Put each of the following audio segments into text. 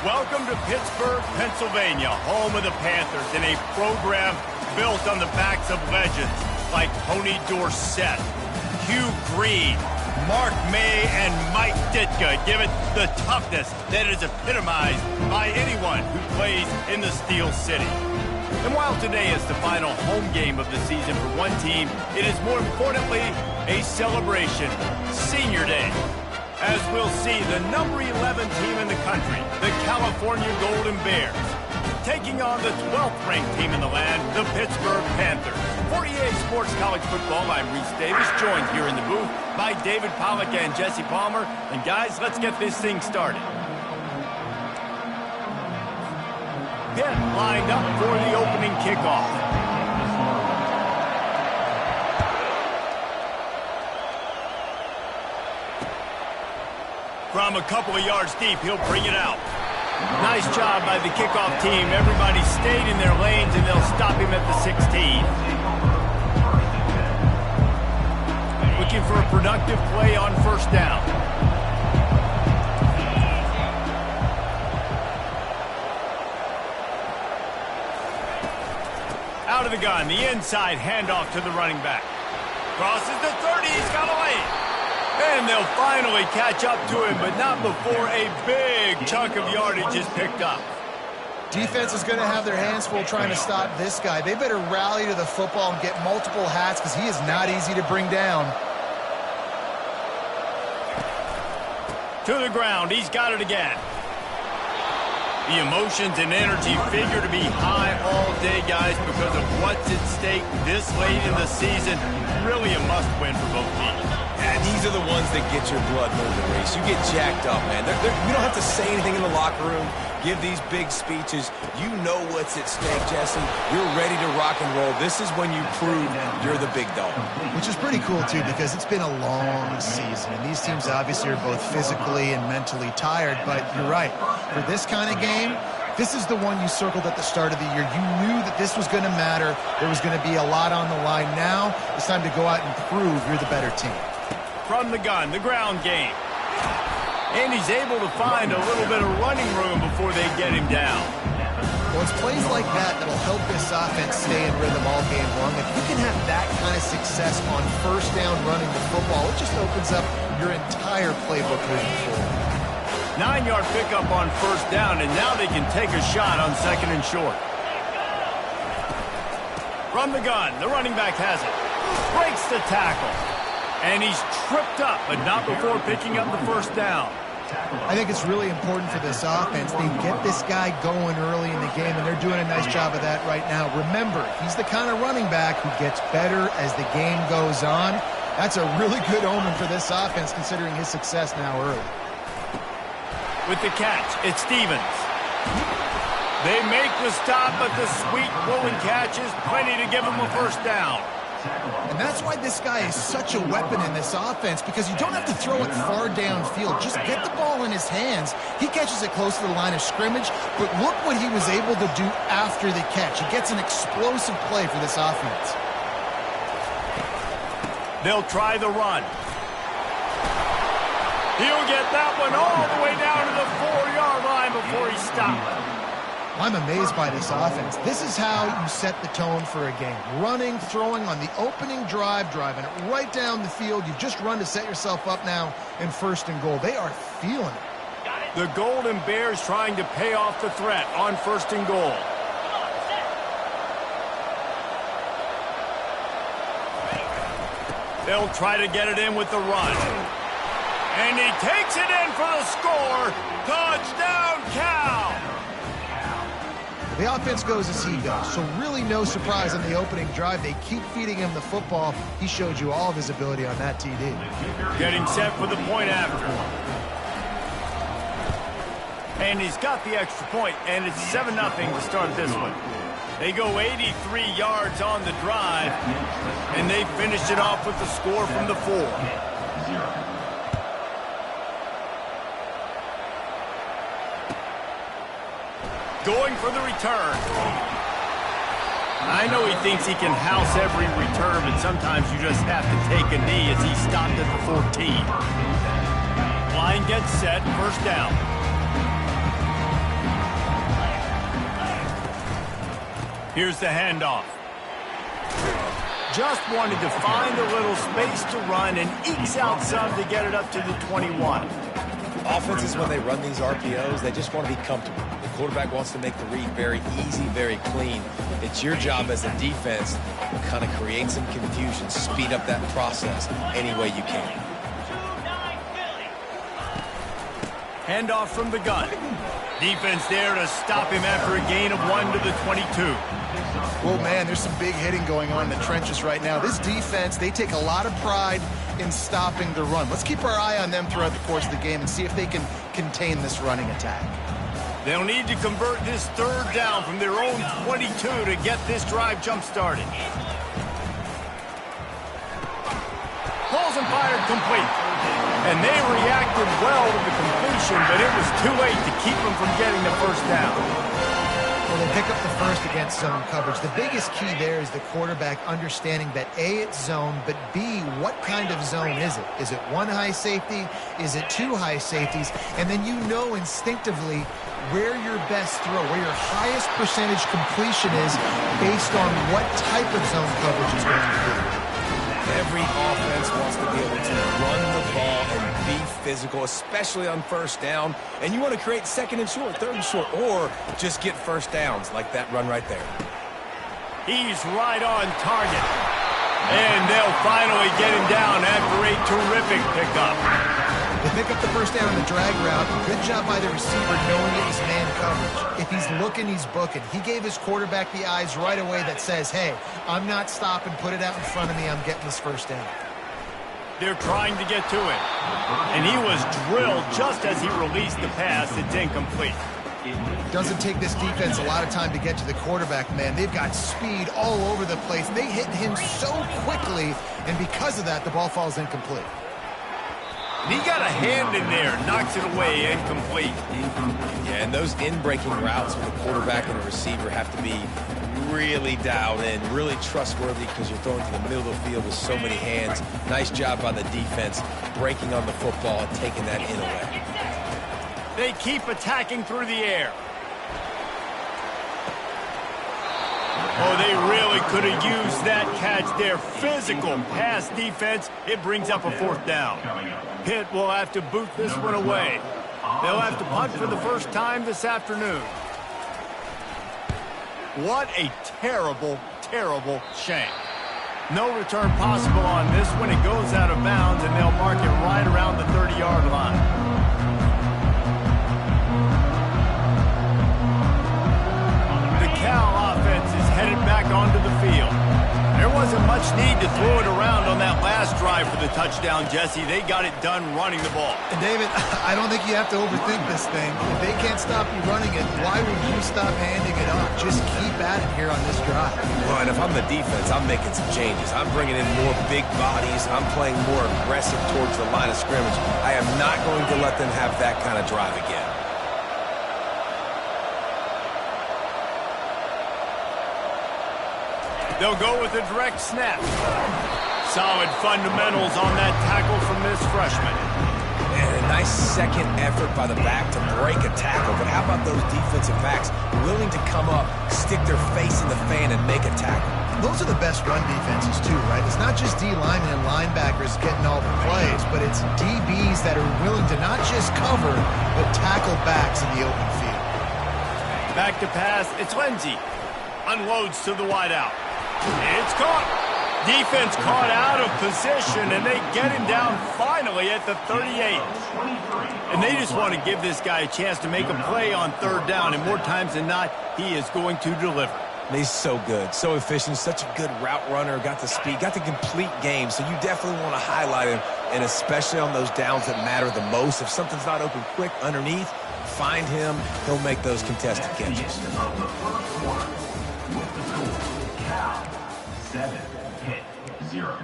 Welcome to Pittsburgh, Pennsylvania, home of the Panthers, and a program built on the backs of legends like Tony Dorsett, Hugh Green, Mark May, and Mike Ditka give it the toughness that is epitomized by anyone who plays in the Steel City. And while today is the final home game of the season for one team, it is more importantly a celebration, Senior Day. As we'll see, the number 11 team in the country, the California Golden Bears, taking on the 12th ranked team in the land, the Pittsburgh Panthers. For EA Sports College Football, I'm Reese Davis, joined here in the booth by David Pollack and Jesse Palmer. And guys, let's get this thing started. Pitt lined up for the opening kickoff. From a couple of yards deep, he'll bring it out. Nice job by the kickoff team. Everybody stayed in their lanes, and they'll stop him at the 16. Looking for a productive play on first down. Out of the gun, the inside handoff to the running back. Crosses the 30, he's got a lane. And they'll finally catch up to him, but not before a big chunk of yardage is picked up. Defense is going to have their hands full trying to stop this guy. They better rally to the football and get multiple hats because he is not easy to bring down. To the ground, he's got it again. The emotions and energy figure to be high all day, guys, because of what's at stake this late in the season. Really a must-win for both teams. And these are the ones that get your blood moving, Reese. You get jacked up, man. You don't have to say anything in the locker room. Give these big speeches. You know what's at stake, Jesse. You're ready to rock and roll. This is when you prove you're the big dog. Which is pretty cool, too, because it's been a long season. And these teams obviously are both physically and mentally tired. But you're right. For this kind of game, this is the one you circled at the start of the year. You knew that this was going to matter. There was going to be a lot on the line. Now it's time to go out and prove you're the better team. From the gun, the ground game. And he's able to find a little bit of running room before they get him down. Well, it's plays like that that'll help this offense stay in rhythm all game long. If you can have that kind of success on first down running the football, it just opens up your entire playbook moving forward. 9-yard pickup on first down, and now they can take a shot on second and short. From the gun, the running back has it. Breaks the tackle. And he's tripped up, but not before picking up the first down. I think it's really important for this offense. They get this guy going early in the game, and they're doing a nice job of that right now. Remember, he's the kind of running back who gets better as the game goes on. That's a really good omen for this offense, considering his success now early. With the catch, it's Stevens. They make the stop, but the sweet rolling catch is plenty to give him a first down. And that's why this guy is such a weapon in this offense, because you don't have to throw it far downfield. Just get the ball in his hands. He catches it close to the line of scrimmage, but look what he was able to do after the catch. He gets an explosive play for this offense. They'll try the run. He'll get that one all the way down to the 4-yard line before he stops. I'm amazed by this offense. This is how you set the tone for a game. Running, throwing on the opening drive, driving it right down the field. You've just run to set yourself up now in first and goal. They are feeling it. The Golden Bears trying to pay off the threat on first and goal. They'll try to get it in with the run. And he takes it in for the score. Touchdown, Cal! The offense goes as he goes, so really no surprise on the opening drive. They keep feeding him the football. He showed you all of his ability on that TD. Getting set for the point after. And he's got the extra point, and it's 7-0 to start this one. They go 83 yards on the drive, and they finished it off with the score from the 4. Going for the return. I know he thinks he can house every return, but sometimes you just have to take a knee as he stopped at the 14. Line gets set, first down. Here's the handoff. Just wanted to find a little space to run and ekes out some to get it up to the 21. Offenses, when they run these RPOs, they just want to be comfortable. The quarterback wants to make the read very easy, very clean. It's your job as a defense to kind of create some confusion, speed up that process any way you can. Handoff from the gun. Defense there to stop him after a gain of 1 to the 22. Well, man, there's some big hitting going on in the trenches right now. This defense, they take a lot of pride in stopping the run. Let's keep our eye on them throughout the course of the game and see if they can contain this running attack. They'll need to convert this third down from their own 22 to get this drive jump-started. Balls and fired complete. And they reacted well to the completion, but it was too late to keep them from getting the first down. Well, they pick up the first against zone coverage. The biggest key there is the quarterback understanding that A, it's zone, but B, what kind of zone is it? Is it one high safety? Is it two high safeties? And then you know instinctively where your best throw, where your highest percentage completion is based on what type of zone coverage is going to be. Every offense wants to be able to run the ball and be physical, especially on first down. And you want to create second and short, third and short, or just get first downs like that run right there. He's right on target. And they'll finally get him down after a terrific pickup. They pick up the first down on the drag route. Good job by the receiver knowing it was man coverage. If he's looking, he's booking. He gave his quarterback the eyes right away that says, hey, I'm not stopping, put it out in front of me, I'm getting this first down. They're trying to get to it. And he was drilled just as he released the pass. It's incomplete. Doesn't take this defense a lot of time to get to the quarterback, man. They've got speed all over the place. They hit him so quickly, and because of that, the ball falls incomplete. And he got a hand in there, knocks it away, incomplete. Yeah, and those in-breaking routes with a quarterback and a receiver have to be really dialed in, really trustworthy because you're throwing to the middle of the field with so many hands. Nice job by the defense breaking on the football and taking that in away. They keep attacking through the air. Oh, they really could have used that catch there. Physical pass defense. It brings up a fourth down. Pitt will have to boot this one away. They'll have to punt for the first time this afternoon. What a terrible, terrible shame. No return possible on this one. It goes out of bounds, and they'll mark it right around the 30-yard line. Cal offense is headed back onto the field. There wasn't much need to throw it around on that last drive for the touchdown, Jesse. They got it done running the ball. And David, I don't think you have to overthink this thing. If they can't stop you running it, why would you stop handing it off? Just keep at it here on this drive. Well, and if I'm the defense, I'm making some changes. I'm bringing in more big bodies. I'm playing more aggressive towards the line of scrimmage. I am not going to let them have that kind of drive again. They'll go with a direct snap. Solid fundamentals on that tackle from this freshman. And a nice second effort by the back to break a tackle. But how about those defensive backs willing to come up, stick their face in the fan, and make a tackle? Those are the best run defenses, too, right? It's not just D linemen and linebackers getting all the plays, but it's DBs that are willing to not just cover, but tackle backs in the open field. Back to pass. It's Lindsey. Unloads to the wideout. It's caught. Defense caught out of position, and they get him down finally at the 38. And they just want to give this guy a chance to make a play on third down, and more times than not, he is going to deliver. He's so good, so efficient, such a good route runner, got the speed, got the complete game, so you definitely want to highlight him, and especially on those downs that matter the most. If something's not open quick underneath, find him, he'll make those contested catches. 7, Pitt, 0.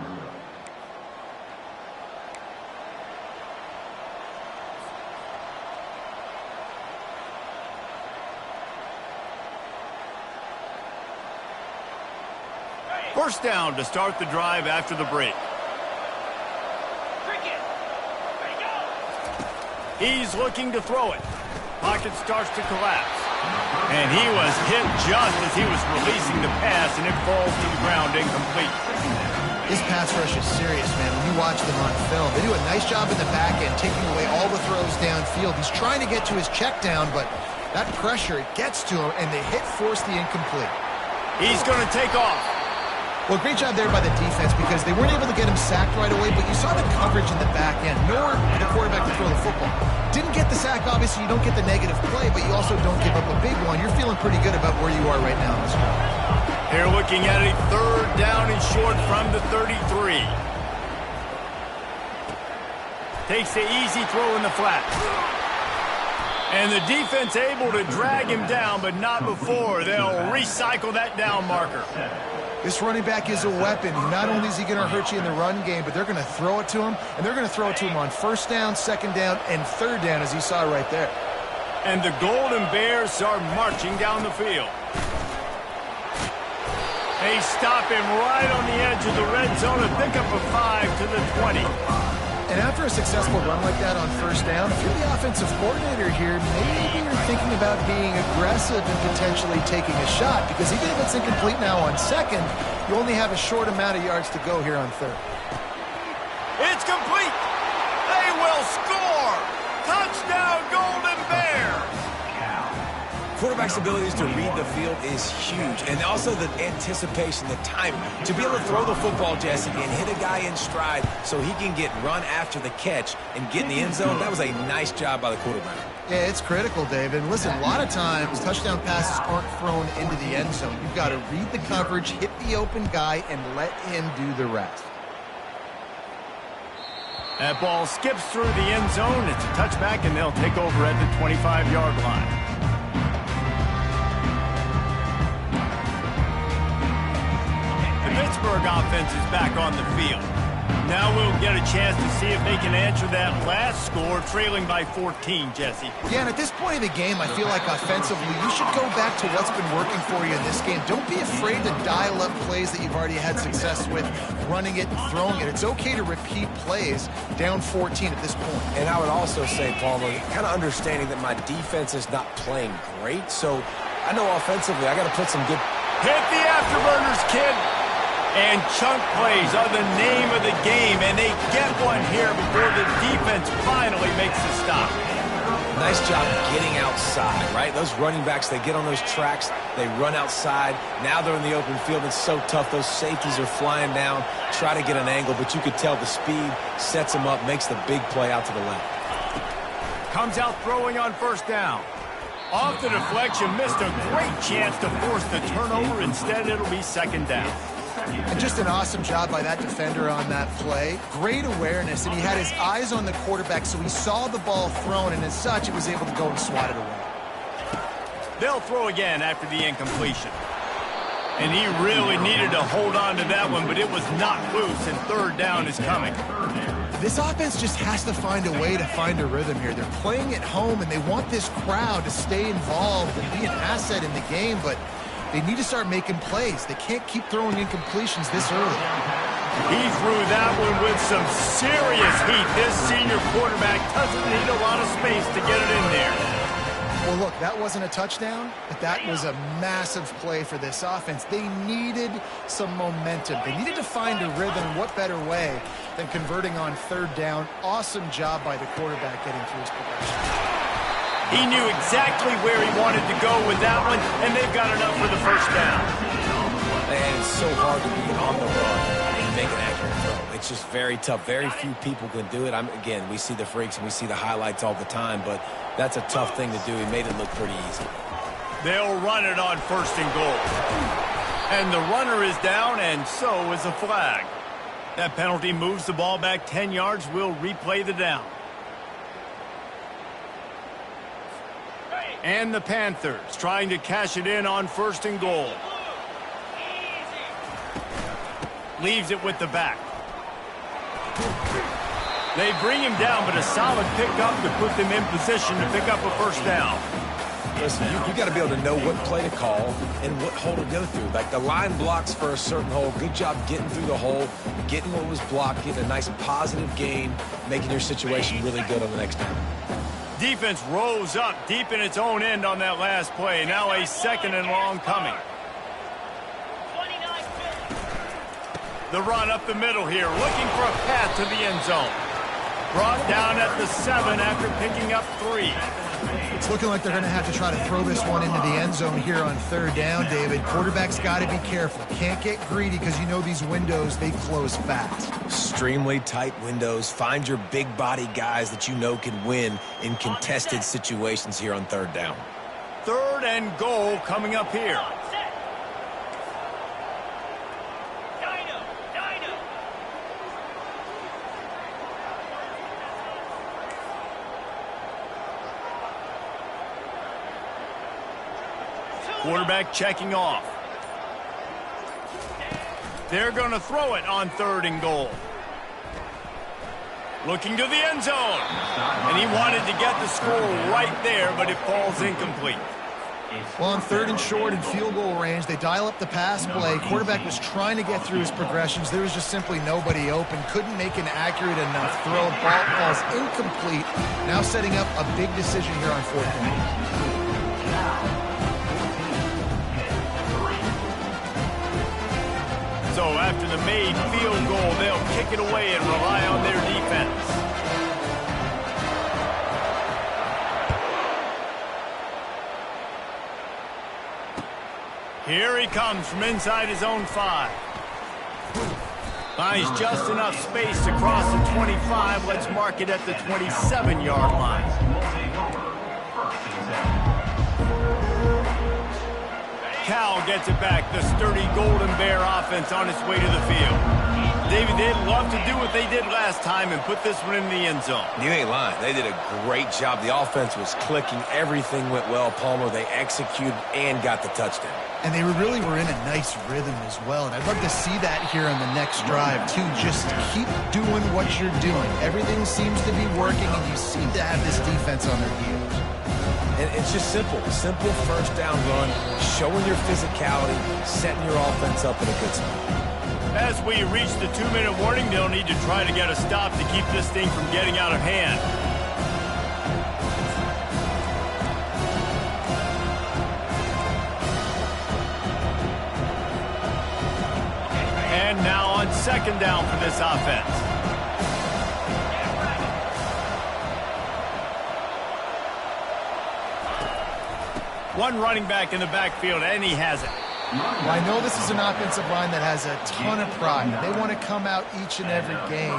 First down to start the drive after the break. He's looking to throw it. Pocket starts to collapse. And he was hit just as he was releasing the pass, and it falls to the ground incomplete. This pass rush is serious, man. When you watch them on film, they do a nice job in the back end, taking away all the throws downfield. He's trying to get to his check down, but that pressure, it gets to him, and the hit forced the incomplete. He's going to take off. Well, great job there by the defense because they weren't able to get him sacked right away, but you saw the coverage in the back end. Nowhere for the quarterback to throw the football. Didn't get the sack, obviously. You don't get the negative play, but you also don't give up a big one. You're feeling pretty good about where you are right now in this one. They're looking at a third down and short from the 33. Takes the easy throw in the flat. And the defense able to drag him down, but not before. They'll recycle that down marker. This running back is a weapon. Not only is he going to hurt you in the run game, but they're going to throw it to him, and they're going to throw it to him on first down, second down, and third down, as you saw right there. And the Golden Bears are marching down the field. They stop him right on the edge of the red zone, a pickup of 5 to the 20. And after a successful run like that on first down, if you're the offensive coordinator here, maybe you're thinking about being aggressive and potentially taking a shot, because even if it's incomplete now on second, you only have a short amount of yards to go here on third. It's complete. They will score. Touchdown, Golden Bears. Quarterback's abilities to read the field is huge, and also the anticipation, the timing. To be able to throw the football, Jesse, and hit a guy in stride so he can get run after the catch and get in the end zone, that was a nice job by the quarterback. Yeah, it's critical, David. And listen, a lot of times touchdown passes aren't thrown into the end zone. You've got to read the coverage, hit the open guy, and let him do the rest. That ball skips through the end zone. It's a touchback, and they'll take over at the 25-yard line. Pittsburgh offense is back on the field. Now we'll get a chance to see if they can answer that last score, trailing by 14, Jesse. Yeah, and at this point in the game, I feel like offensively, you should go back to what's been working for you in this game. Don't be afraid to dial up plays that you've already had success with, running it and throwing it. It's okay to repeat plays down 14 at this point. And I would also say, Palmer, kind of understanding that my defense is not playing great, so I know offensively I got to put some good... Hit the afterburners, kid! And chunk plays are the name of the game, and they get one here before the defense finally makes the stop. Nice job getting outside, right? Those running backs, they get on those tracks, they run outside. Now they're in the open field. It's so tough. Those safeties are flying down, try to get an angle, but you could tell the speed sets them up, makes the big play out to the left. Comes out throwing on first down. Off the deflection, missed a great chance to force the turnover. Instead, it'll be second down. And just an awesome job by that defender on that play. Great awareness, and he had his eyes on the quarterback, so he saw the ball thrown, and as such, he was able to go and swat it away. They'll throw again after the incompletion. And he really needed to hold on to that one, but it was knocked loose, and third down is coming. This offense just has to find a way to find a rhythm here. They're playing at home, and they want this crowd to stay involved and be an asset in the game, but they need to start making plays. They can't keep throwing incompletions this early. He threw that one with some serious heat. This senior quarterback doesn't need a lot of space to get it in there. Well, look, that wasn't a touchdown, but that was a massive play for this offense. They needed some momentum. They needed to find a rhythm. What better way than converting on third down? Awesome job by the quarterback getting through his progression. He knew exactly where he wanted to go with that one, and they've got enough for the first down. And it's so hard to be on the run and make an accurate throw. It's just very tough. Very few people can do it. Again, we see the freaks and we see the highlights all the time, but that's a tough thing to do. He made it look pretty easy. They'll run it on first and goal. And the runner is down, and so is a flag. That penalty moves the ball back 10 yards. We'll replay the down. And the Panthers trying to cash it in on first and goal. Leaves it with the back. They bring him down, but a solid pickup to put them in position to pick up a first down. Listen, you got to be able to know what play to call and what hole to go through. Like the line blocks for a certain hole. Good job getting through the hole, getting what was blocked, getting a nice positive gain, making your situation really good on the next down. Defense rose up deep in its own end on that last play. Now a 2nd and long coming. The run up the middle here, looking for a path to the end zone. Brought down at the 7 after picking up 3. It's looking like they're going to have to try to throw this one into the end zone here on 3rd down, David. Quarterback's got to be careful. Can't get greedy because you know these windows, they close fast. Extremely tight windows. Find your big body guys that you know can win in contested situations here on 3rd down. 3rd and goal coming up here. Quarterback checking off. They're going to throw it on 3rd and goal. Looking to the end zone. And he wanted to get the score right there, but it falls incomplete. Well, on 3rd and short and field goal range, they dial up the pass play. Quarterback was trying to get through his progressions. There was just simply nobody open. Couldn't make an accurate enough throw. Ball falls incomplete. Now setting up a big decision here on 4th down. So after the made field goal, they'll kick it away and rely on their defense. Here he comes from inside his own 5. Finds just enough space to cross the 25. Let's mark it at the 27-yard line. Cal gets it back, the sturdy Golden Bear offense on its way to the field. David, they'd love to do what they did last time and put this one in the end zone. You ain't lying. They did a great job. The offense was clicking. Everything went well, Palmer. They executed and got the touchdown. And they really were in a nice rhythm as well. And I'd love to see that here on the next drive, too. Just keep doing what you're doing. Everything seems to be working, and you seem to have this defense on their heels. And it's just simple. Simple 1st down run, showing your physicality, setting your offense up in a good spot. As we reach the 2-minute warning, they'll need to try to get a stop to keep this thing from getting out of hand. And now on 2nd down for this offense. One running back in the backfield, and he has it. Well, I know this is an offensive line that has a ton of pride. They want to come out each and every game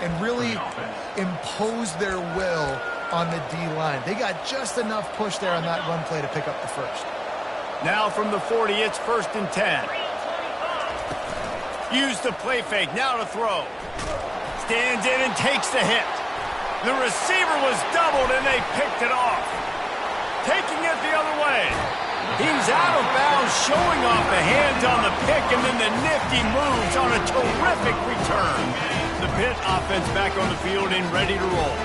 and really impose their will on the D-line. They got just enough push there on that run play to pick up the 1st. Now from the 40, it's 1st and 10. Use the play fake, now to throw. Stands in and takes the hit. The receiver was doubled, and they picked it off. Taking it the other way. He's out of bounds, showing off the hands on the pick, and then the nifty moves on a terrific return. The Pitt offense back on the field and ready to roll.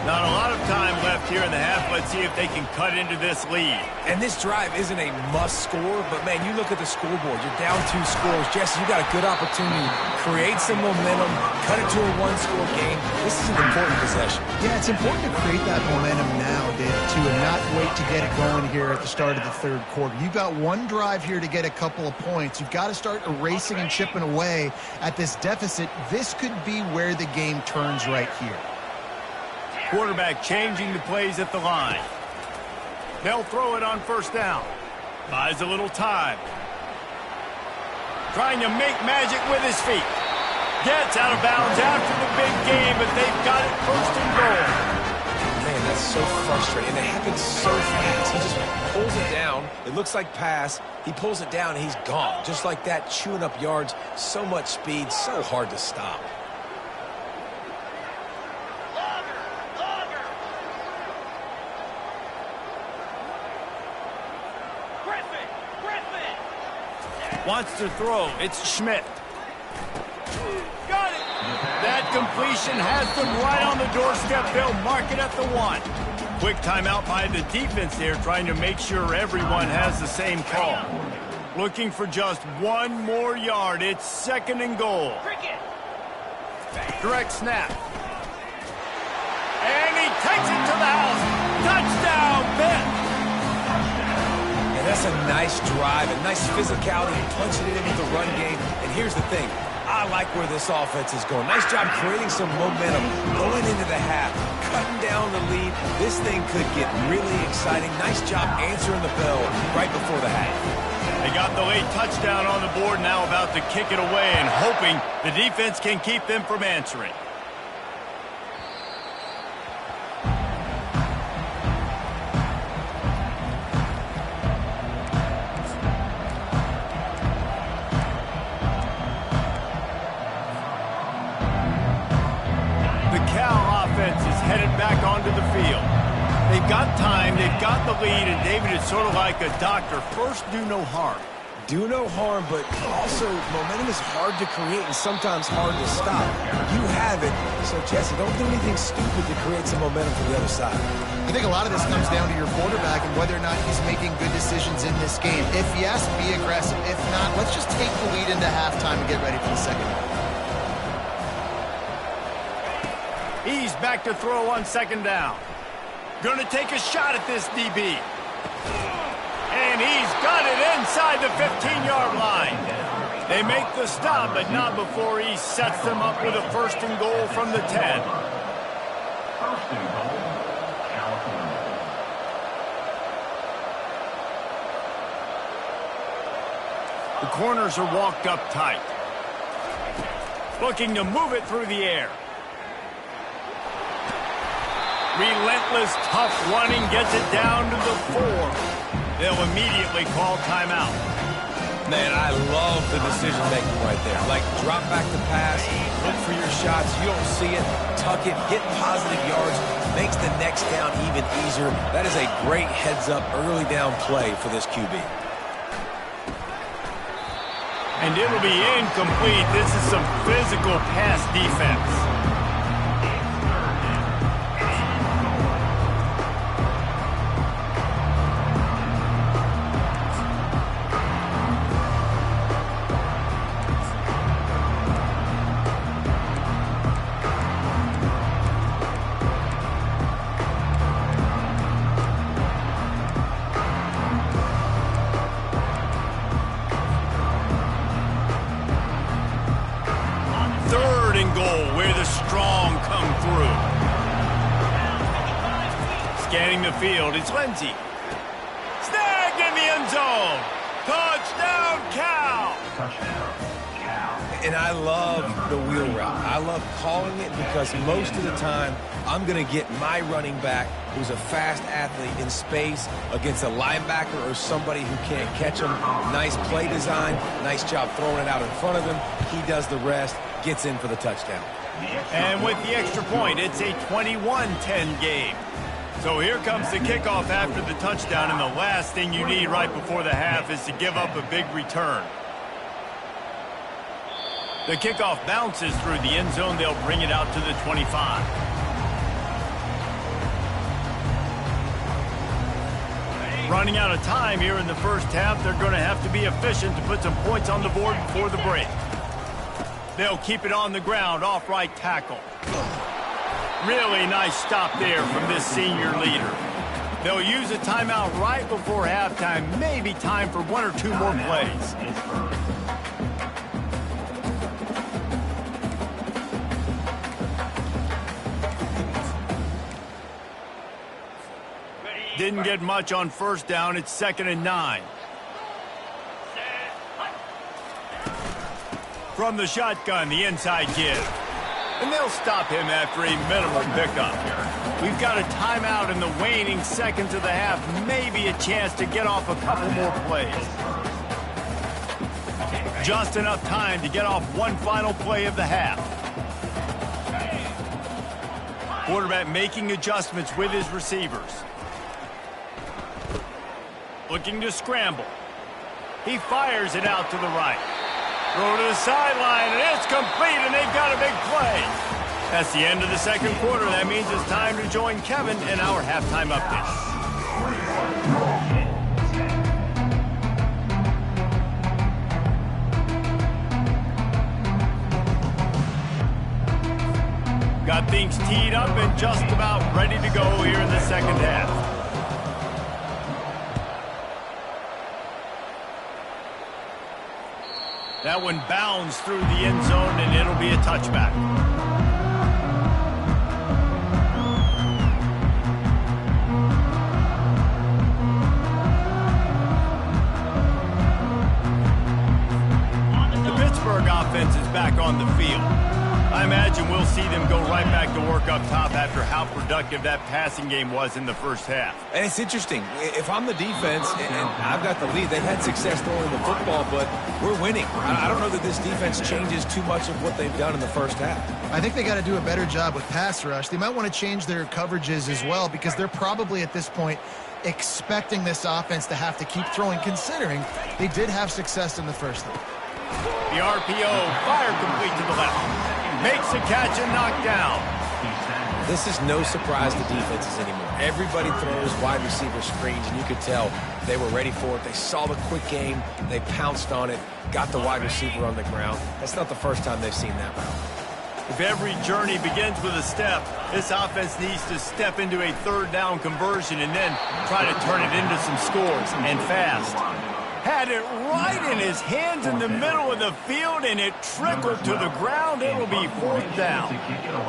Not a lot of time left here in the half. Let's see if they can cut into this lead. And this drive isn't a must score, but, man, you look at the scoreboard. You're down 2 scores. Jesse, you got a good opportunity. Create some momentum. Cut it to a 1-score game. This is an important possession. Yeah, it's important to create that momentum now, David, too, and not wait to get it going here at the start of the 3rd quarter. You've got one drive here to get a couple of points. You've got to start erasing and chipping away at this deficit. This could be where the game turns right here. Quarterback changing the plays at the line. They'll throw it on 1st down. Buys a little time. Trying to make magic with his feet. Gets out of bounds after the big game, but they've got it 1st and goal. Man, that's so frustrating. And it happens so fast. He just pulls it down. It looks like pass. He pulls it down, and he's gone. Just like that, chewing up yards. So much speed, so hard to stop. Wants to throw. It's Schmidt. Got it. That completion has them right on the doorstep. They'll mark it at the 1. Quick timeout by the defense there, trying to make sure everyone has the same call. Looking for just 1 more yard. It's 2nd and goal. Direct snap. And he takes it to the house. Just a nice drive, a nice physicality, punching it in with the run game. And here's the thing. I like where this offense is going. Nice job creating some momentum going into the half, cutting down the lead. This thing could get really exciting. Nice job answering the bell right before the half. They got the late touchdown on the board, now about to kick it away and hoping the defense can keep them from answering. Headed back onto the field. They've got time, they've got the lead, and David is sort of like a doctor. First, do no harm. Do no harm, but also momentum is hard to create and sometimes hard to stop. You have it, so Jesse, don't do anything stupid to create some momentum from the other side. I think a lot of this comes down to your quarterback and whether or not he's making good decisions in this game. If yes, be aggressive. If not, let's just take the lead into halftime and get ready for the second half. He's back to throw on second down. Gonna take a shot at this DB. And he's got it inside the 15-yard line. They make the stop, but not before he sets them up with a first and goal from the 10. First and goal, California. The corners are walked up tight. Looking to move it through the air. Relentless, tough running gets it down to the 4. They'll immediately call timeout. Man, I love the decision-making right there. Like, drop back the pass, look for your shots. You don't see it, tuck it, get positive yards, makes the next down even easier. That is a great heads-up, early down play for this QB. And it'll be incomplete. This is some physical pass defense. Scanning the field, it's Lindsey. Snagged in the end zone. Touchdown, Cal. Touchdown, Cal. And I love the wheel route. I love calling it because most of the time, I'm going to get my running back, who's a fast athlete, in space against a linebacker or somebody who can't catch him. Nice play design. Nice job throwing it out in front of him. He does the rest, gets in for the touchdown. And with the extra point, it's a 21-10 game. So here comes the kickoff after the touchdown, and the last thing you need right before the half is to give up a big return. The kickoff bounces through the end zone. They'll bring it out to the 25. Running out of time here in the first half, they're going to have to be efficient to put some points on the board before the break. They'll keep it on the ground, off right tackle. Really nice stop there from this senior leader. They'll use a timeout right before halftime. Maybe time for one or two more plays. Didn't get much on first down. It's 2nd and 9. From the shotgun, the inside give. And they'll stop him after a minimal pickup. We've got a timeout in the waning seconds of the half. Maybe a chance to get off a couple more plays. Just enough time to get off one final play of the half. Quarterback making adjustments with his receivers. Looking to scramble. He fires it out to the right. Throw to the sideline, and it's complete, and they've got a big play. That's the end of the second quarter. That means it's time to join Kevin in our halftime update. Got things teed up and just about ready to go here in the second half. That one bounds through the end zone, and it'll be a touchback. The Pittsburgh offense is back on the field. I imagine we'll see them go right back to work up top after how productive that passing game was in the first half. And it's interesting. If I'm the defense and I've got the lead, they've had success throwing the football, but we're winning. I don't know that this defense changes too much of what they've done in the first half. I think they got to do a better job with pass rush. They might want to change their coverages as well because they're probably at this point expecting this offense to have to keep throwing, considering they did have success in the first half. The RPO, fire complete to the left. Makes a catch and knocked down. This is no surprise to defenses anymore. Everybody throws wide receiver screens, and you could tell they were ready for it. They saw the quick game. They pounced on it, got the wide receiver on the ground. That's not the first time they've seen that route. If every journey begins with a step, this offense needs to step into a third down conversion and then try to turn it into some scores, and fast. Had it right in his hands in the middle of the field, and it trickled to the ground. It'll be fourth down.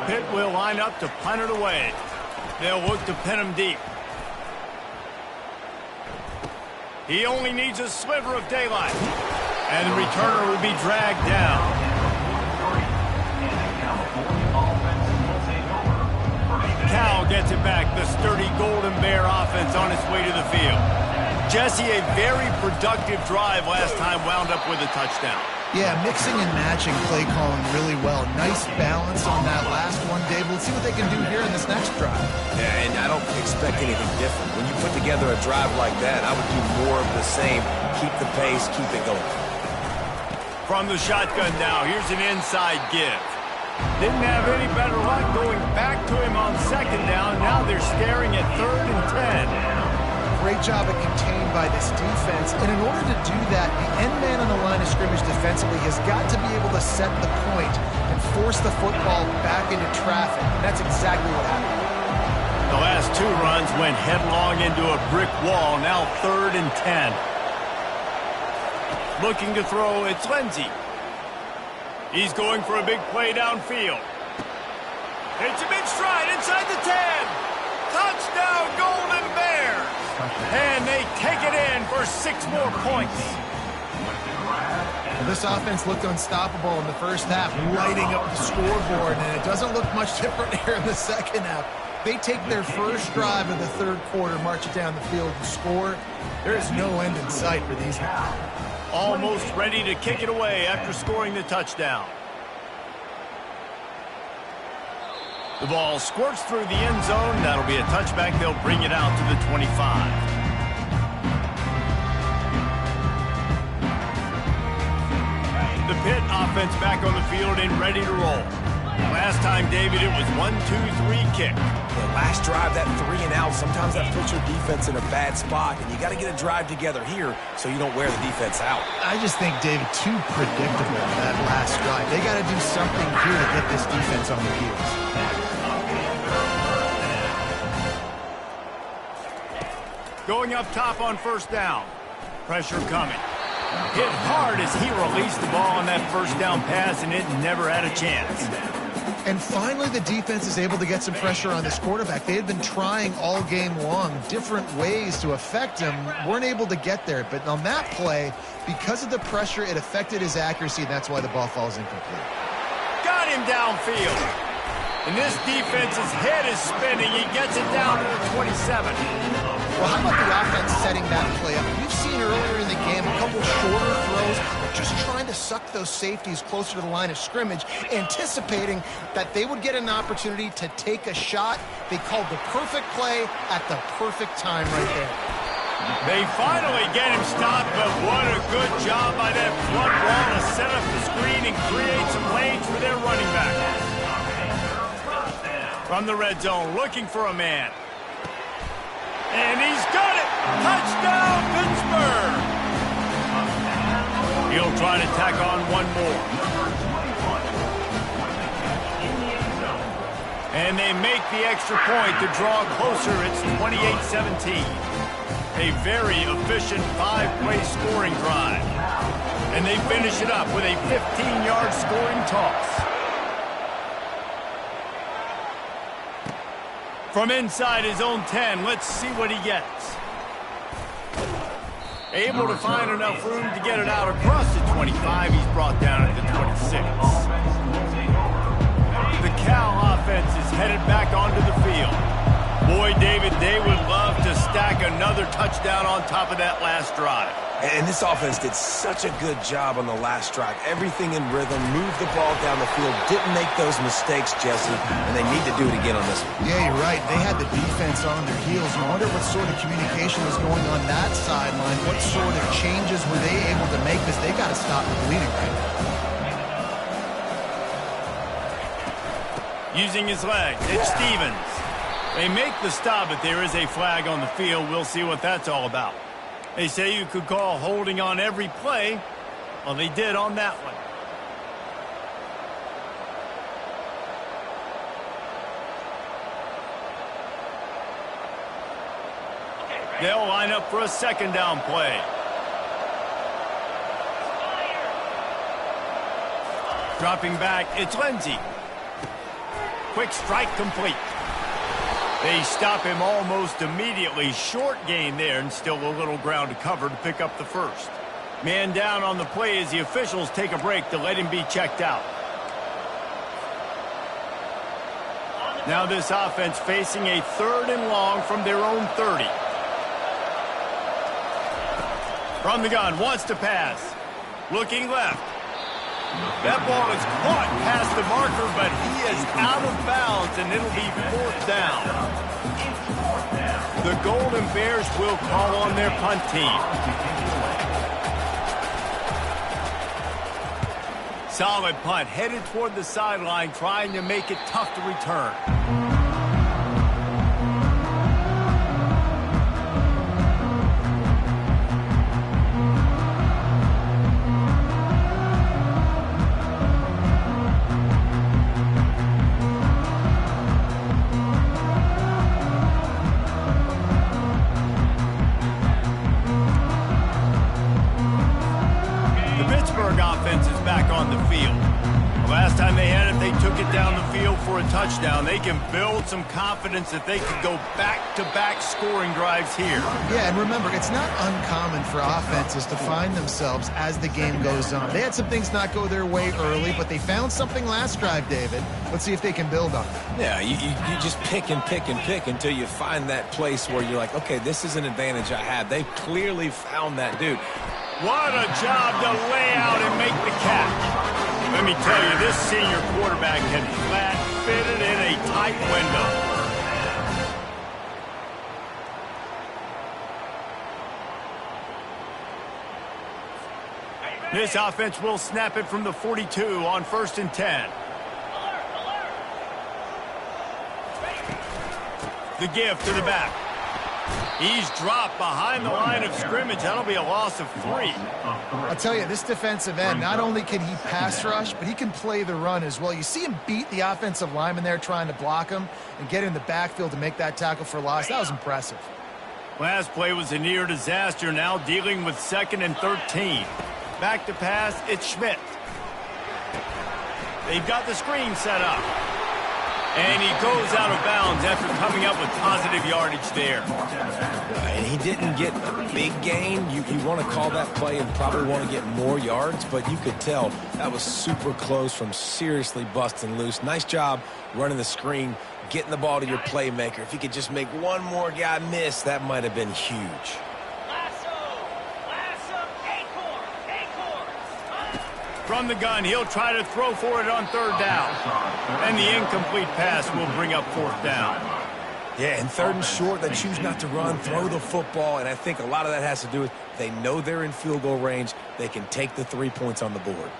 Pitt will line up to punt it away. They'll look to pin him deep. He only needs a sliver of daylight. And the returner will be dragged down. Cal gets it back. The sturdy Golden Bear offense on its way to the field. Jesse, a very productive drive last time wound up with a touchdown. Yeah, mixing and matching play calling really well. Nice balance on that last one, Dave. Let's see what they can do here in this next drive. Yeah, and I don't expect anything different. When you put together a drive like that, I would do more of the same. Keep the pace, keep it going. From the shotgun now, here's an inside give. Didn't have any better luck going back to him on second down. Now they're staring at 3rd and 10. Great job of contained by this defense, and in order to do that, the end man on the line of scrimmage defensively has got to be able to set the point and force the football back into traffic, and that's exactly what happened. The last 2 runs went headlong into a brick wall, now 3rd and 10. Looking to throw, it's Lindsey. He's going for a big play downfield. It's a big stride inside the 10. Touchdown, Golden Bears. And they take it in for 6 more points. Well, this offense looked unstoppable in the first half, lighting up the scoreboard, and it doesn't look much different here in the second half. They take their first drive of the third quarter, march it down the field, and score. There is no end in sight for these guys. Almost ready to kick it away after scoring the touchdown. The ball squirts through the end zone. That'll be a touchback. They'll bring it out to the 25. The Pitt offense back on the field and ready to roll. Last time, David, it was 1-2-3 kick. The last drive, that 3 and out, sometimes that puts your defense in a bad spot, and you got to get a drive together here so you don't wear the defense out. I just think, David, too predictable that last drive. They got to do something here to get this defense on their heels. Going up top on first down. Pressure coming. Hit hard as he released the ball on that first down pass, and it never had a chance. And finally, the defense is able to get some pressure on this quarterback. They had been trying all game long different ways to affect him, weren't able to get there. But on that play, because of the pressure, it affected his accuracy, and that's why the ball falls incomplete. Got him downfield. And this defense's head is spinning. He gets it down to the 27. Well, how about the offense setting that play up? We've seen earlier in the game a couple shorter throws, just trying to suck those safeties closer to the line of scrimmage, anticipating that they would get an opportunity to take a shot. They called the perfect play at the perfect time right there. They finally get him stopped, but what a good job by that front wall to set up the screen and create some lanes for their running back. From the red zone, looking for a man. And he's got it! Touchdown, Pittsburgh! He'll try to tack on one more. And they make the extra point to draw closer. It's 28-17. A very efficient 5-play scoring drive. And they finish it up with a 15-yard scoring toss. From inside his own 10, let's see what he gets. Able to find enough room to get it out across the 25. He's brought down at the 26. The Cal offense is headed back onto the field. Boy, David, they would love to stack another touchdown on top of that last drive. And this offense did such a good job on the last drive. Everything in rhythm, moved the ball down the field, didn't make those mistakes, Jesse, and they need to do it again on this one. Yeah, you're right. They had the defense on their heels. I wonder what sort of communication was going on that sideline. What sort of changes were they able to make? Because they got to stop the bleeding right now. Using his legs, it's Stevens. They make the stop, but there is a flag on the field. We'll see what that's all about. They say you could call holding on every play. Well, they did on that one. They'll line up for a second down play. Dropping back, it's Lindsey. Quick strike complete. They stop him almost immediately. Short gain there, and still a little ground to cover to pick up the first. Man down on the play as the officials take a break to let him be checked out. Now this offense facing a 3rd and long from their own 30. From the gun, wants to pass. Looking left. That ball is caught past the marker, but he is out of bounds, and it'll be 4th down. The Golden Bears will call on their punt team. Solid punt, headed toward the sideline, trying to make it tough to return. Offense is back on the field. The last time they had it, they took it down the field for a touchdown. They can build some confidence that they can go back-to-back scoring drives here. Yeah, and remember, it's not uncommon for offenses to find themselves as the game goes on. They had some things not go their way early, but they found something last drive, David. Let's see if they can build on it. Yeah, you just pick and pick and pick until you find that place where you're like, okay, this is an advantage I have. They clearly found that dude. What a job to lay out and make the catch. Let me tell you, this senior quarterback can flat fit it in a tight window. This offense will snap it from the 42 on 1st and 10. The give to the back. He's dropped behind the line of scrimmage. That'll be a loss of 3. I'll tell you, this defensive end, not only can he pass rush, but he can play the run as well. You see him beat the offensive lineman there trying to block him and get in the backfield to make that tackle for loss. That was impressive. Last play was a near disaster, now dealing with 2nd and 13. Back to pass, it's Schmidt. They've got the screen set up. And he goes out of bounds after coming up with positive yardage there. And he didn't get a big gain. You want to call that play and probably want to get more yards, but you could tell that was super close from seriously busting loose. Nice job running the screen, getting the ball to your playmaker. If he could just make one more guy miss, that might have been huge. From the gun, he'll try to throw for it on 3rd down. And the incomplete pass will bring up 4th down. Yeah, and 3rd and short, they choose not to run, throw the football, and I think a lot of that has to do with they know they're in field goal range. They can take the 3 points on the board.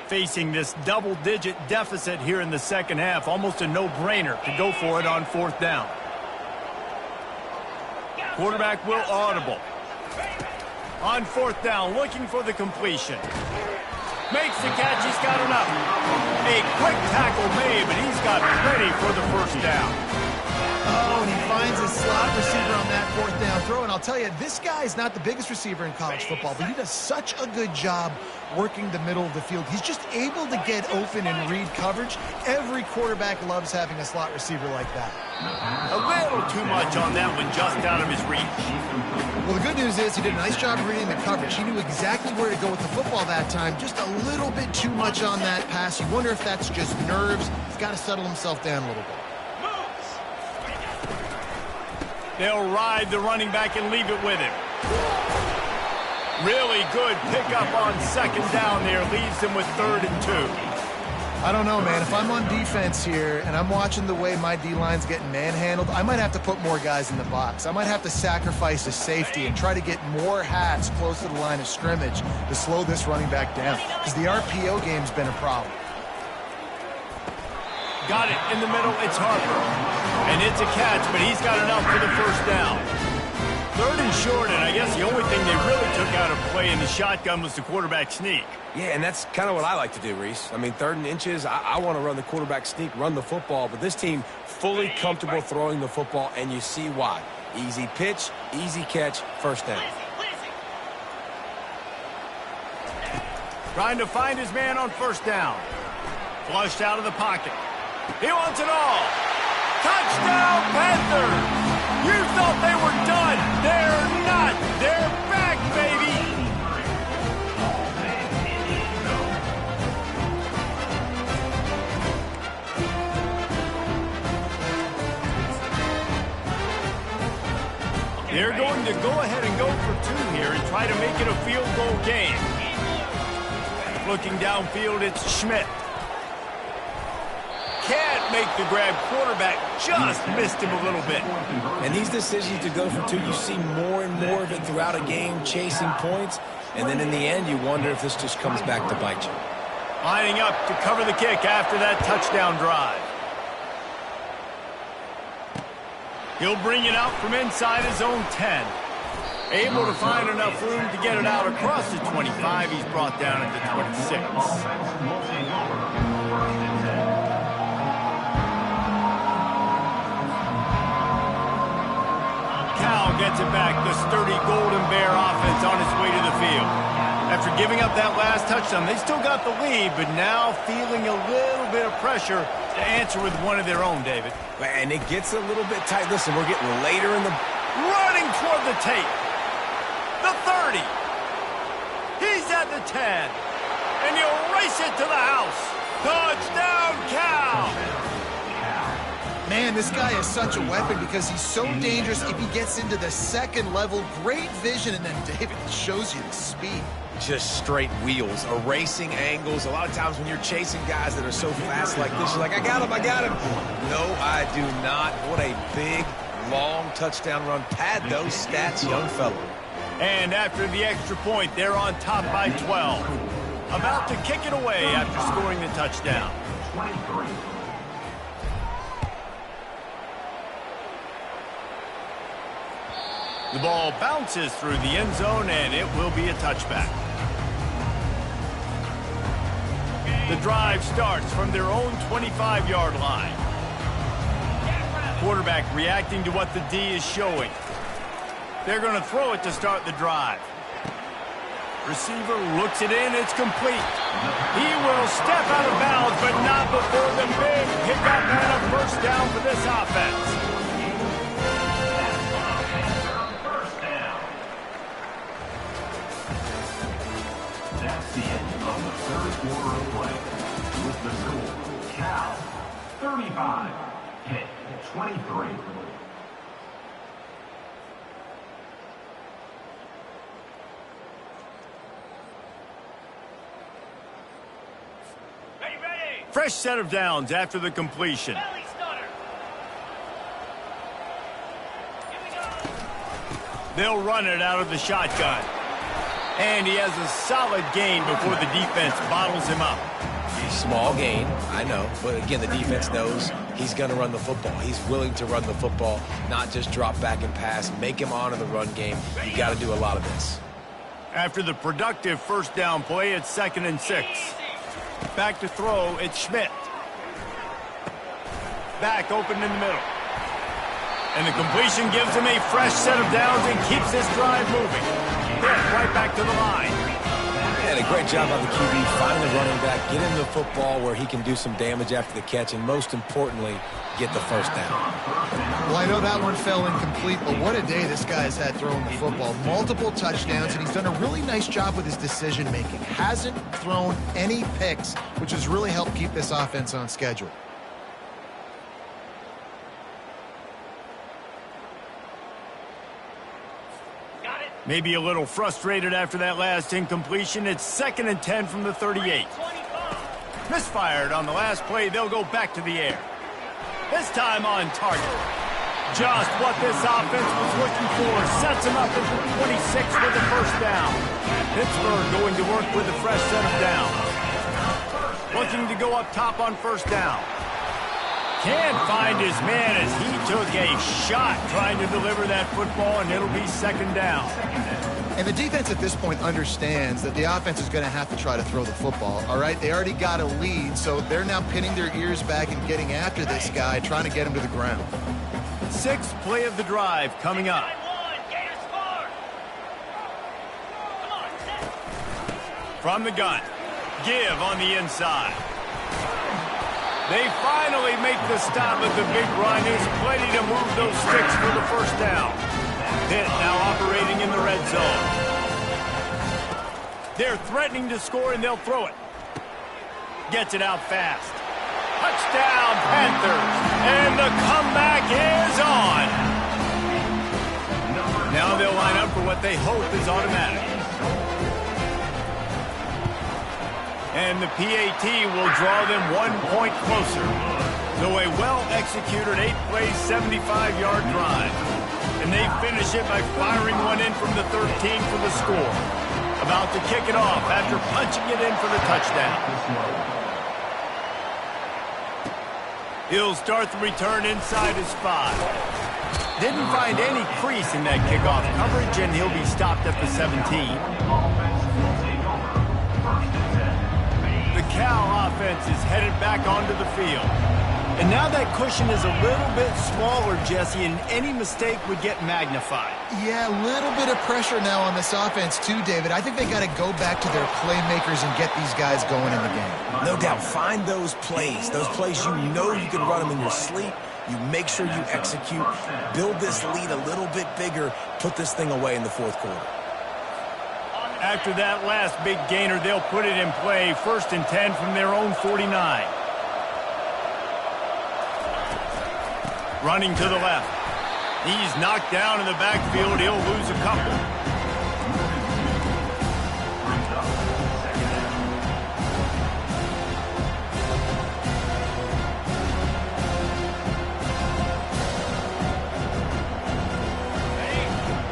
Facing this double-digit deficit here in the second half, almost a no-brainer to go for it on 4th down. Quarterback will audible. On 4th down, looking for the completion. Makes the catch. He's got enough. A quick tackle made, but he's got plenty for the first down. Oh, and he finds his slot receiver on that fourth down throw. And I'll tell you, this guy is not the biggest receiver in college football, but he does such a good job working the middle of the field. He's just able to get open and read coverage. Every quarterback loves having a slot receiver like that. A little too much on that one, just out of his reach. Well, the good news is he did a nice job reading the coverage. He knew exactly where to go with the football that time. Just a little bit too much on that pass. You wonder if that's just nerves. He's got to settle himself down a little bit. They'll ride the running back and leave it with him. Really good pickup on second down there. Leaves them with 3rd and 2. I don't know, man. If I'm on defense here and I'm watching the way my D-line's getting manhandled, I might have to put more guys in the box. I might have to sacrifice a safety and try to get more hats close to the line of scrimmage to slow this running back down, because the RPO game's been a problem. Got it in the middle. It's Harper. And it's a catch, but he's got enough for the first down. 3rd and short, and I guess the only thing they really took out of play in the shotgun was the quarterback sneak. Yeah, and that's kind of what I like to do, Reese. I mean, 3rd and inches, I want to run the quarterback sneak, run the football, but this team fully comfortable throwing the football, and you see why. Easy pitch, easy catch, first down. Trying to find his man on first down. Flushed out of the pocket. He wants it all. Touchdown, Panthers! You thought they were done. They're not. They're back, baby. They're going to go ahead and go for 2 here and try to make it a field goal game. Looking downfield, it's Schmidt. Can't make the grab. Quarterback just missed him a little bit. And these decisions to go for 2, you see more and more of it throughout a game, chasing points. And then in the end, you wonder if this just comes back to bite you. Lining up to cover the kick after that touchdown drive. He'll bring it out from inside his own 10. Able to find enough room to get it out across the 25. He's brought down at the 26. Gets it back. The sturdy Golden Bear offense on its way to the field. After giving up that last touchdown, they still got the lead, but now feeling a little bit of pressure to answer with one of their own, David. And it gets a little bit tight. Listen, we're getting later in the... Running toward the tape. The 30. He's at the 10. And he'll race it to the house. Touchdown, Cal! Man, this guy is such a weapon because he's so dangerous if he gets into the second level. Great vision, and then David shows you the speed. Just straight wheels, erasing angles. A lot of times when you're chasing guys that are so fast like this, you're like, I got him, I got him. No, I do not. What a big, long touchdown run. Pad those stats, young fellow. And after the extra point, they're on top by 12. About to kick it away after scoring the touchdown. 23. The ball bounces through the end zone, and it will be a touchback. The drive starts from their own 25-yard line. Quarterback reacting to what the D is showing. They're going to throw it to start the drive. Receiver looks it in. It's complete. He will step out of bounds, but not before the big pickup and a first down for this offense. That's the end of the 3rd quarter of play. With the score, Cal 35, Pitt 23. Fresh set of downs after the completion. They'll run it out of the shotgun. And he has a solid gain before the defense bottles him up. Small gain, I know. But again, the defense knows he's going to run the football. He's willing to run the football, not just drop back and pass. Make him honor the run game. You got to do a lot of this. After the productive first down play, it's 2nd and 6. Back to throw, it's Schmidt. Back open in the middle. And the completion gives him a fresh set of downs and keeps this drive moving. Pitt right back to the line. And a great job by the QB, finding the running back, get him the football where he can do some damage after the catch, and most importantly, get the first down. Well, I know that one fell incomplete, but what a day this guy's had throwing the football. Multiple touchdowns, and he's done a really nice job with his decision-making. Hasn't thrown any picks, which has really helped keep this offense on schedule. Maybe a little frustrated after that last incompletion. It's 2nd and 10 from the 38. Misfired on the last play. They'll go back to the air. This time on target. Just what this offense was looking for. Sets him up at the 26 with the first down. Pittsburgh going to work with a fresh set of downs. Looking to go up top on first down. Can't find his man as he took a shot trying to deliver that football, and it'll be 2nd down. And the defense at this point understands that the offense is going to have to try to throw the football, all right? They already got a lead, so they're now pinning their ears back and getting after this guy, trying to get him to the ground. 6th play of the drive coming up. From the gun. Give on the inside. They finally make the stop at the big run. Is plenty to move those sticks for the first down. Pitt now operating in the red zone. They're threatening to score, and they'll throw it. Gets it out fast. Touchdown, Panthers. And the comeback is on. Now they'll line up for what they hope is automatic. And the PAT will draw them 1 point closer. So a well-executed 8-play, 75-yard drive. And they finish it by firing one in from the 13 for the score. About to kick it off after punching it in for the touchdown. He'll start the return inside his 5. Didn't find any crease in that kickoff coverage, and he'll be stopped at the 17. The Cal offense is headed back onto the field. And now that cushion is a little bit smaller, Jesse, and any mistake would get magnified. Yeah, a little bit of pressure now on this offense too, David. I think they got to go back to their playmakers and get these guys going in the game. No doubt. Find those plays you know you can run them in your sleep. You make sure you execute. Build this lead a little bit bigger. Put this thing away in the 4th quarter. After that last big gainer, they'll put it in play. 1st and 10 from their own 49. Running to the left. He's knocked down in the backfield. He'll lose a couple.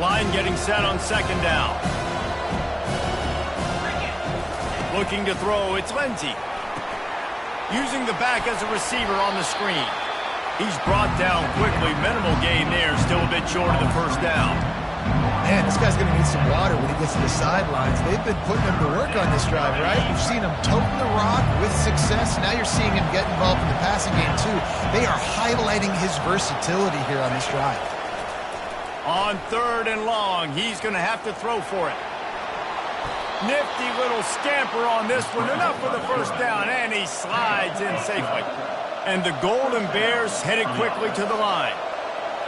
Line getting set on 2nd down. Looking to throw, it's Lindsey. Using the back as a receiver on the screen. He's brought down quickly. Minimal gain there, still a bit short of the first down. Man, this guy's going to need some water when he gets to the sidelines. They've been putting him to work on this drive, right? You've seen him toting the rock with success. Now you're seeing him get involved in the passing game, too. They are highlighting his versatility here on this drive. On 3rd and long, he's going to have to throw for it. Nifty little scamper on this one. Enough for the first down, and he slides in safely. And the Golden Bears headed quickly to the line.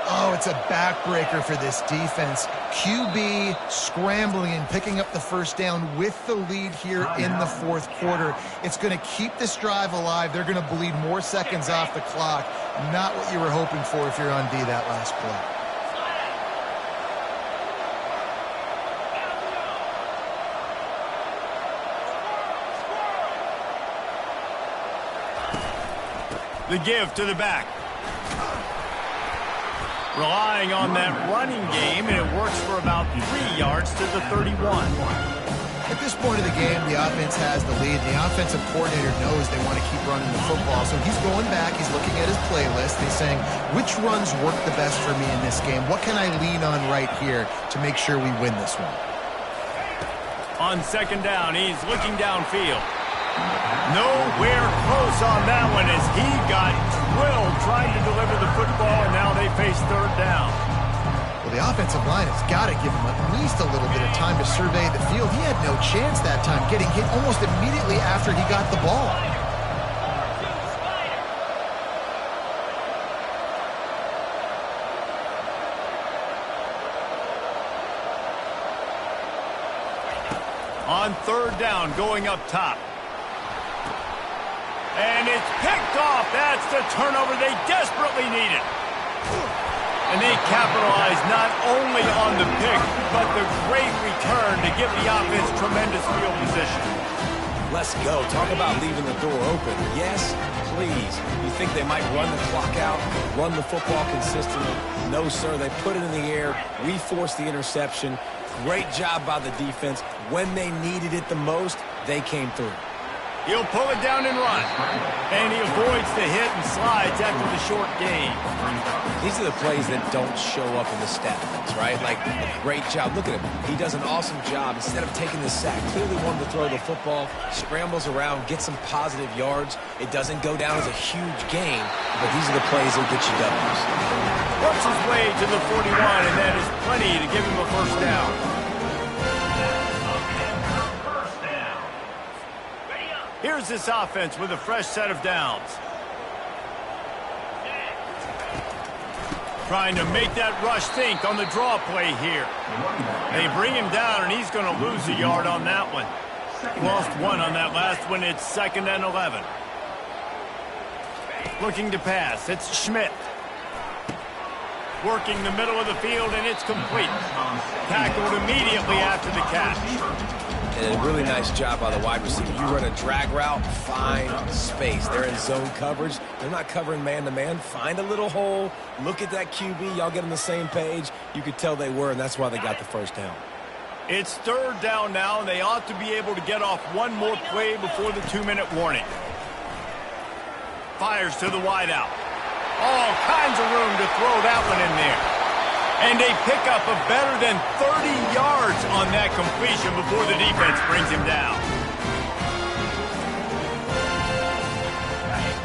Oh, it's a backbreaker for this defense. QB scrambling and picking up the first down with the lead here in the 4th quarter. It's going to keep this drive alive. They're going to bleed more seconds off the clock. Not what you were hoping for if you're on D that last play. The give to the back. Relying on that running game, and it works for about 3 yards to the 31. At this point of the game, the offense has the lead. The offensive coordinator knows they want to keep running the football. So he's going back, he's looking at his playlist, and he's saying, which runs work the best for me in this game? What can I lean on right here to make sure we win this one? On second down, he's looking downfield. Nowhere close on that one as he got drilled trying to deliver the football, and now they face third down. Well, the offensive line has got to give him at least a little bit of time to survey the field. He had no chance that time, getting hit almost immediately after he got the ball. On third down, going up top. And it's picked off. That's the turnover they desperately needed. And they capitalized not only on the pick, but the great return to give the offense tremendous field position. Let's go. Talk about leaving the door open. Yes, please. You think they might run the clock out, run the football consistently? No, sir. They put it in the air. We forced the interception. Great job by the defense. When they needed it the most, they came through. He'll pull it down and run. And he avoids the hit and slides after the short gain. These are the plays that don't show up in the stat books, right? Like, a great job. Look at him. He does an awesome job. Instead of taking the sack, clearly wanted to throw the football, scrambles around, gets some positive yards. It doesn't go down as a huge gain, but these are the plays that get you W's. Works his way to the 41, and that is plenty to give him a first down. Here's this offense with a fresh set of downs. Trying to make that rush think on the draw play here. They bring him down, and he's going to lose a yard on that one. Lost one on that last one. It's 2nd and 11. Looking to pass. It's Schmidt. Working the middle of the field, and it's complete. Tackled immediately after the catch. And a really nice job by the wide receiver. You run a drag route, find space. They're in zone coverage. They're not covering man-to-man. Find a little hole. Look at that QB. Y'all get on the same page. You could tell they were, and that's why they got the first down. It's third down now, and they ought to be able to get off one more play before the 2-minute warning. Fires to the wideout. All kinds of room to throw that one in there. And a pickup of better than 30 yards on that completion before the defense brings him down.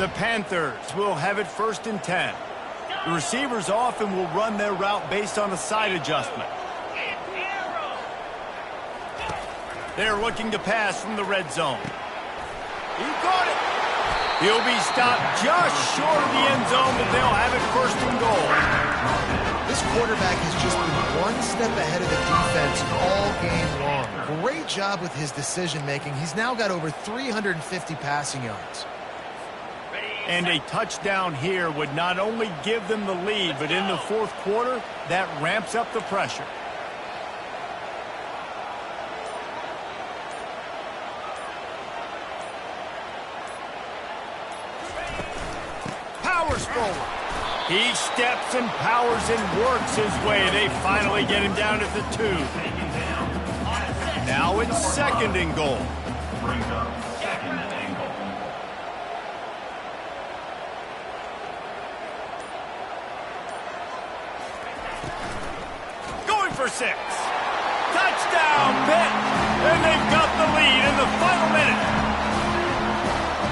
The Panthers will have it 1st and 10. The receivers often will run their route based on a side adjustment. They're looking to pass from the red zone. He caught it. He'll be stopped just short of the end zone, but they'll have it 1st and goal. This quarterback has just been one step ahead of the defense all game long. Great job with his decision-making. He's now got over 350 passing yards. And a touchdown here would not only give them the lead, but in the 4th quarter, that ramps up the pressure. Powers forward. He steps and powers and works his way. They finally get him down at the 2. Now it's 2nd and goal. Brings up 2nd and goal. Going for 6. Touchdown, Pitt. And they've got the lead in the final minute.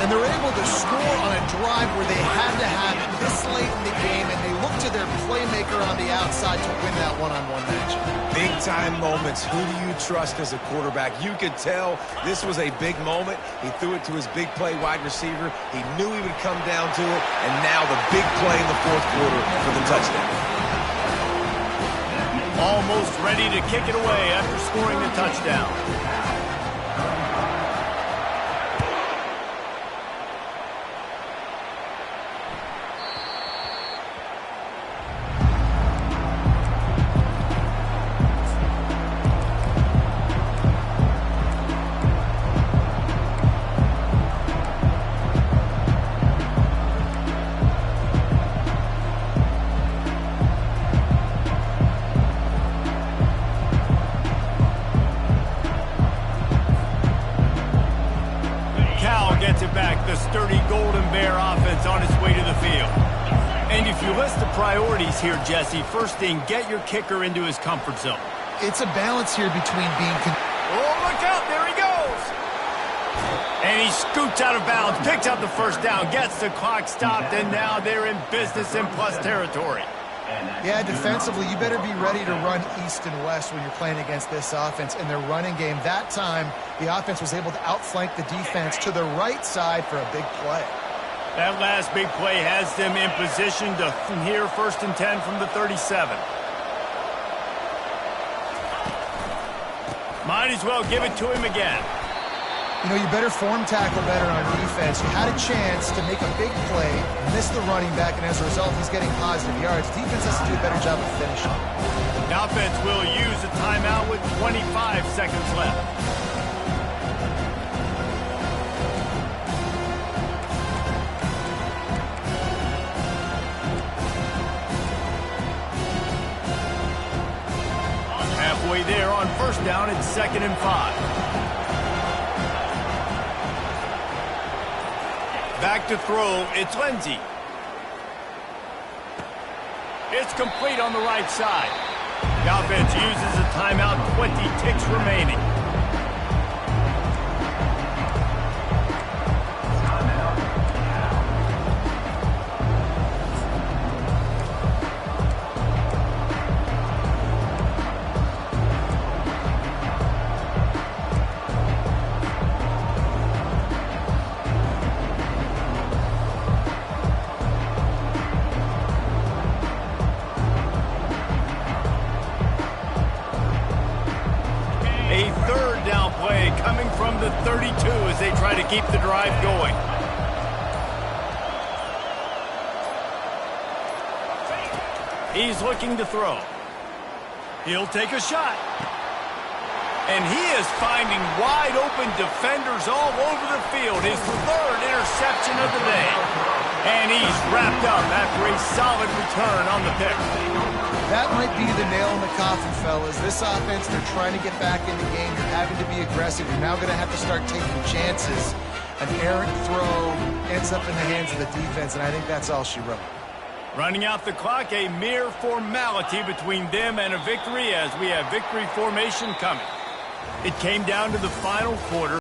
And they're able to score on a drive where they had to have it this late in the game, and they look to their playmaker on the outside to win that one-on-one matchup. Big-time moments. Who do you trust as a quarterback? You could tell this was a big moment. He threw it to his big play wide receiver. He knew he would come down to it, and now the big play in the 4th quarter for the touchdown. Almost ready to kick it away after scoring the touchdown. The sturdy Golden Bear offense on its way to the field. And if you list the priorities here, Jesse, first thing, get your kicker into his comfort zone. It's a balance here between being... Oh, look out. There he goes. And he scoots out of bounds, picks up the first down, gets the clock stopped, and now they're in business in plus territory. Yeah, defensively, you better be ready to run east and west when you're playing against this offense. In their running game, that time, the offense was able to outflank the defense to the right side for a big play. That last big play has them in position to here 1st and 10 from the 37. Might as well give it to him again. You know, you better form tackle better on defense. You had a chance to make a big play, miss the running back, and as a result, he's getting positive yards. Defense has to do a better job of finishing. The offense will use a timeout with 25 seconds left. Halfway there on 1st down, it's 2nd and 5. Back to throw, it's Lindsey. It's complete on the right side. The offense uses a timeout, 20 ticks remaining. A 3rd down play coming from the 32 as they try to keep the drive going. He's looking to throw. He'll take a shot. And he is finding wide open defenders all over the field. His 3rd interception of the day. And he's wrapped up after a solid return on the pick. That might be the nail in the coffin, fellas. This offense, they're trying to get back in the game. You're having to be aggressive. You're now going to have to start taking chances. An errant throw ends up in the hands of the defense, and I think that's all she wrote. Running out the clock, a mere formality between them and a victory as we have victory formation coming. It came down to the final quarter.